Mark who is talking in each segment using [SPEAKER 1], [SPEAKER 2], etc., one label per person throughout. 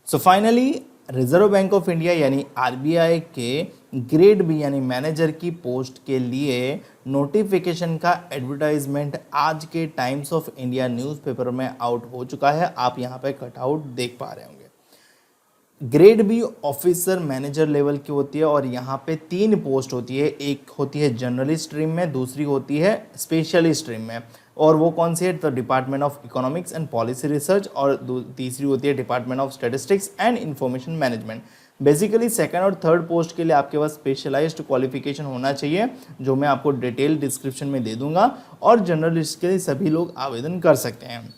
[SPEAKER 1] So finally reserve bank of India यानी RBI के grade B यानी मैनेजर की पोस्ट के लिए नोटिफिकेशन का एडवर्टाइजमेंट आज के टाइम्स ऑफ इंडिया न्यूज़पेपर में आउट हो चुका है। आप यहाँ पे कटआउट देख पा रहे होंगे। Grade B officer manager level की होती है और यहाँ पे 3 पोस्ट होती है। एक होती है जनरल स्ट्रीम में, दूसरी होती है स्पेशल स्ट्रीम में, और वो कौन सी है तो department of economics and policy research, और तीसरी होती है department of statistics and information management. Basically second और थर्ड पोस्ट के लिए आपके पास स्पेशलाइज्ड क्वालिफिकेशन होना चाहिए, जो मैं आपको डिटेल डिस्क्रिप्शन में दे दूंगा, और जर्नलिस्ट के लिए सभी लोग आवेदन कर सकते हैं।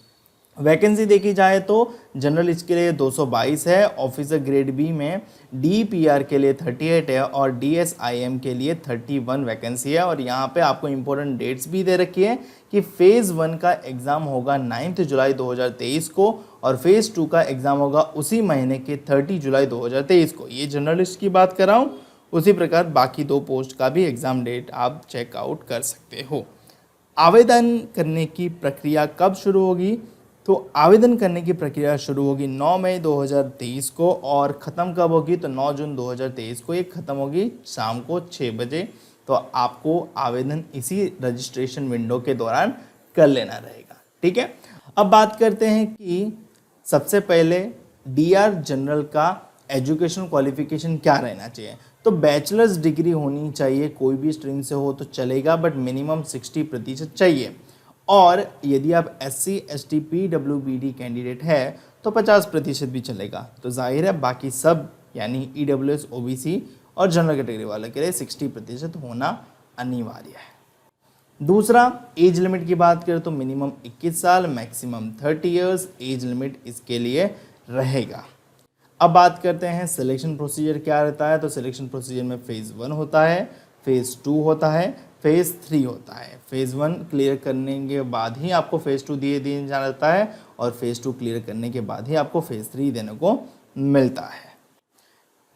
[SPEAKER 1] वैकेंसी देखी जाए तो जनरलिस्ट के लिए 222 है, ऑफिसर ग्रेड बी में डीपीआर के लिए 38 है और डीएसआईएम के लिए 31 वैकेंसी है। और यहाँ पे आपको इम्पोर्टेंट डेट्स भी दे रखी है कि फेज़ 1 का एग्ज़ाम होगा 9 जुलाई 2023 को और फेज़ 2 का एग्ज़ाम होगा उसी महीने के 30 जुलाई 2023 को। ये जर्नलिस्ट की बात कर रहा हूँ। उसी प्रकार बाकी 2 पोस्ट का भी एग्ज़ाम डेट आप चेकआउट कर सकते हो। आवेदन करने की प्रक्रिया कब शुरू होगी तो आवेदन करने की प्रक्रिया शुरू होगी 9 मई 2023 को और ख़त्म कब होगी तो 9 जून 2023 को ये ख़त्म होगी शाम को 6 बजे। तो आपको आवेदन इसी रजिस्ट्रेशन विंडो के दौरान कर लेना रहेगा। ठीक है, अब बात करते हैं कि सबसे पहले डीआर जनरल का एजुकेशन क्वालिफिकेशन क्या रहना चाहिए। तो बैचलर्स डिग्री होनी चाहिए, कोई भी स्ट्रीम से हो तो चलेगा, बट मिनिमम 60% चाहिए। और यदि आप SC ST PWBD कैंडिडेट है तो 50% भी चलेगा। तो जाहिर है बाकी सब यानी EWS OBC और जनरल कैटेगरी वाले के लिए 60% होना अनिवार्य है। दूसरा, एज लिमिट की बात करें तो मिनिमम 21 साल, मैक्सिमम 30 इयर्स एज लिमिट इसके लिए रहेगा। अब बात करते हैं सिलेक्शन प्रोसीजर क्या रहता है। तो सिलेक्शन प्रोसीजर में फेज़ 1 होता है, फेज़ 2 होता है, फेज़ 3 होता है। फेज़ 1 क्लियर करने के बाद ही आपको फेज़ 2 दिए जाता है और फेज़ 2 क्लियर करने के बाद ही आपको फेज़ 3 देने को मिलता है।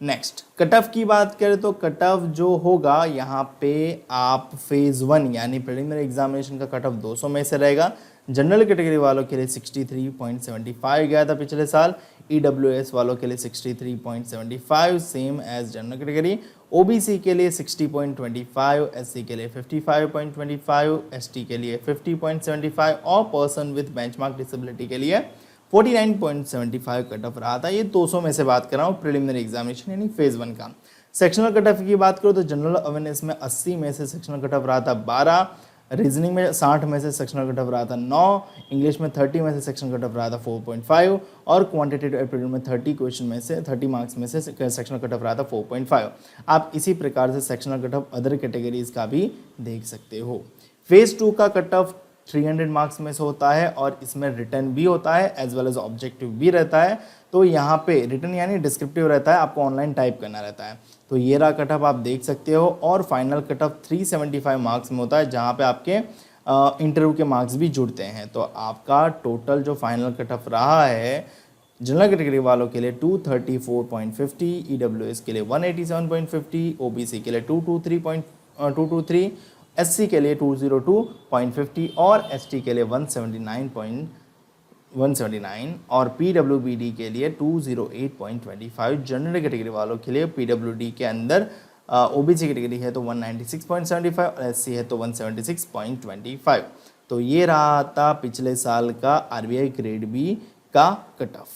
[SPEAKER 1] नेक्स्ट, कट ऑफ की बात करें तो कट ऑफ जो होगा यहाँ पे आप फेज़ 1 यानी प्रिलिमिनरी एग्जामिनेशन का कट ऑफ 200 में से रहेगा। जनरल कैटेगरी वालों के लिए 63.75 गया था पिछले साल, EWS वालों के लिए 63.75 same as general category, OBC के लिए 60.25, SC के लिए 55.25, ST के लिए 50.75 और पर्सन विथ बेंचमार्क डिसेबिलिटी के लिए 49.75 कट ऑफ रहा था। ये 200 में से बात कर रहा हूँ प्रिलिमिनरी एग्जामिनेशन यानी फेज़ 1 का। सेक्शनल कट ऑफ की बात करो तो जनरल अवेयरनेस में 80 में से सेक्शनल कट ऑफ रहा था 12, रीजनिंग में 60 में से सेक्शनल कट ऑफ रहा था 9, इंग्लिश में 30 में से सेक्शनल कट ऑफ रहा था 4.5 और क्वांटिटेटिव एप्टीट्यूड में 30 क्वेश्चन में से 30 मार्क्स में से सेक्शनल कट ऑफ रहा था 4.5। आप इसी प्रकार से sectional cut off other categories का भी देख सकते हो। फेज़ 2 का कट ऑफ 300 मार्क्स में से होता है और इसमें रिटर्न भी होता है एज वेल एज ऑब्जेक्टिव भी रहता है। तो यहाँ पे रिटर्न यानी डिस्क्रिप्टिव रहता है, आपको ऑनलाइन टाइप करना रहता है। तो ये रहा कट ऑफ आप देख सकते हो। और फाइनल कट ऑफ 375 मार्क्स में होता है जहाँ पे आपके इंटरव्यू के मार्क्स भी जुड़ते हैं। तो आपका टोटल जो फाइनल कट ऑफ रहा है जनरल कैटेगरी वालों के लिए 234.50, EWS के लिए 187.50, OBC के लिए 223, SC के लिए 202.50 और ST के लिए 179 और PWBD के लिए 208.25। जनरल कैटेगरी वालों के लिए PWD के अंदर OBC कैटेगरी है तो 196.75 और SC है तो 176.25। तो ये रहा था पिछले साल का RBI ग्रेड बी का कट ऑफ।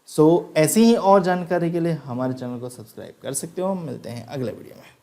[SPEAKER 1] सो ऐसी ही और जानकारी के लिए हमारे चैनल को सब्सक्राइब कर सकते हो। मिलते हैं अगले वीडियो में।